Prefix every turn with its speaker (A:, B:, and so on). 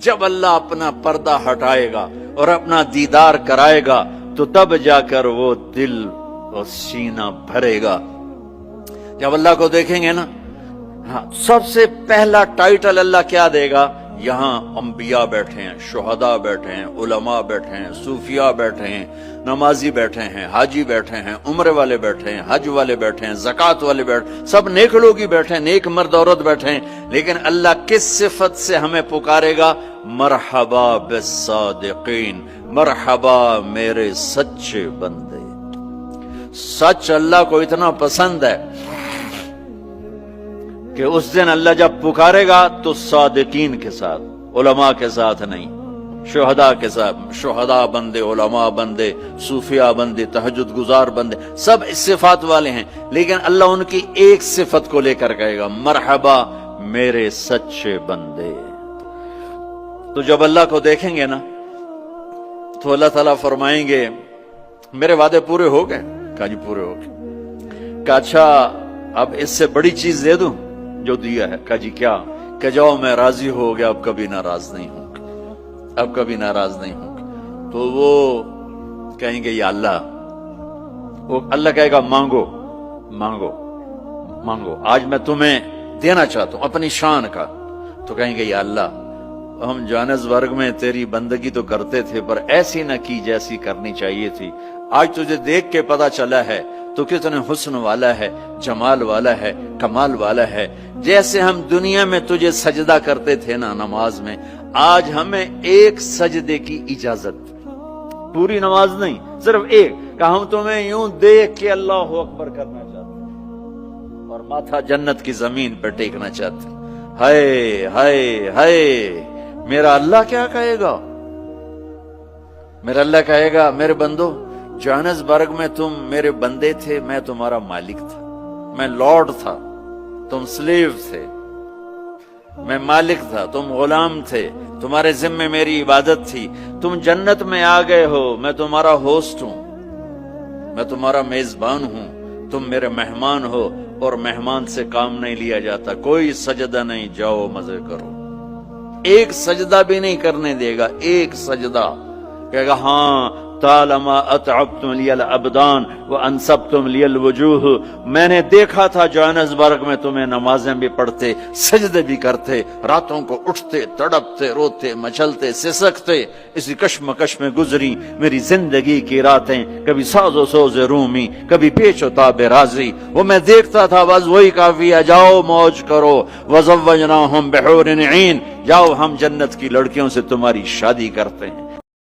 A: جب اللہ اپنا پردہ ہٹائے گا اور اپنا دیدار کرائے گا تو تب جا کر وہ دل اور سینہ بھرے گا۔ جب اللہ کو دیکھیں گے نا، سب سے پہلا ٹائٹل اللہ کیا دے گا؟ یہاں انبیاء بیٹھے ہیں، شہداء بیٹھے ہیں، علماء بیٹھے ہیں، صوفیاء بیٹھے ہیں، نمازی بیٹھے ہیں، حاجی بیٹھے ہیں، عمرے والے بیٹھے ہیں، حج والے بیٹھے ہیں، زکوٰۃ والے بیٹھے ہیں، سب نیک لوگ ہی بیٹھے ہیں، نیک مرد عورت بیٹھے ہیں۔ لیکن اللہ کس صفت سے ہمیں پکارے گا؟ مرحبا بالصادقین، مرحبا میرے سچے بندے۔ سچ اللہ کو اتنا پسند ہے کہ اس دن اللہ جب پکارے گا تو صادقین کے ساتھ، علماء کے ساتھ نہیں، شہداء کے ساتھ، شہداء بندے، علماء بندے، صوفیاء بندے، تہجد گزار بندے، سب اس صفات والے ہیں، لیکن اللہ ان کی ایک صفت کو لے کر کہے گا، مرحبا میرے سچے بندے۔ تو جب اللہ کو دیکھیں گے نا تو اللہ تعالیٰ فرمائیں گے میرے وعدے پورے ہو گئے؟ کہا جی پورے ہو گئے۔ کہا اچھا اب اس سے بڑی چیز دے دوں جو دیا ہے؟ کہا جی کیا؟ کہ جاؤ میں راضی ہو گیا، اب کبھی ناراض نہیں ہوں گا، اب کبھی ناراض نہیں ہوں گا۔ تو وہ کہیں گے یا اللہ، وہ اللہ کہے گا مانگو مانگو مانگو، آج میں تمہیں دینا چاہتا ہوں اپنی شان کا۔ تو کہیں گے یا اللہ ہم جانسبرگ میں تیری بندگی تو کرتے تھے پر ایسی نہ کی جیسی کرنی چاہیے تھی، آج تجھے دیکھ کے پتا چلا ہے تو کتنے حسن والا ہے، جمال والا ہے، کمال والا ہے۔ جیسے ہم دنیا میں تجھے سجدہ کرتے تھے نا نماز میں، آج ہمیں ایک سجدے کی اجازت، پوری نماز نہیں، صرف ایک، کہ ہم تمہیں یوں دیکھ کے اللہ اکبر کرنا چاہتے ہیں اور ماتھا جنت کی زمین پہ ٹیکنا چاہتے ہیں۔ ہائے ہائے ہائے، میرا اللہ کیا کہے گا؟ میرا اللہ کہے گا میرے بندو، جوہانسبرگ میں تم میرے بندے تھے، میں تمہارا مالک تھا، میں لارڈ تھا، تم سلیو تھے، میں مالک تھا، تم غلام تھے، تمہارے ذمے میری عبادت تھی۔ تم جنت میں آ گئے ہو، میں تمہارا ہوسٹ ہوں، میں تمہارا میزبان ہوں، تم میرے مہمان ہو اور مہمان سے کام نہیں لیا جاتا، کوئی سجدہ نہیں، جاؤ مزے کرو۔ ایک سجدہ بھی نہیں کرنے دے گا، ایک سجدہ، کہے گا ہاں طالما اتعبتم لی الابدان وانصبتم لی الوجوہ، میں نے دیکھا تھا جوہانسبرگ میں تمہیں نمازیں بھی پڑھتے، سجدے بھی کرتے، راتوں کو اٹھتے، تڑپتے، روتے، مچلتے، سسکتے، اسی کشمکش میں گزری میری زندگی کی راتیں، کبھی ساز و سوز رومی، کبھی پیچ و تاب رازی، وہ میں دیکھتا تھا، بس وہی کافی ہے، جاؤ موج کرو، وزوجناہم بحور عین، جاؤ ہم جنت کی لڑکیوں سے تمہاری شادی کرتے ہیں۔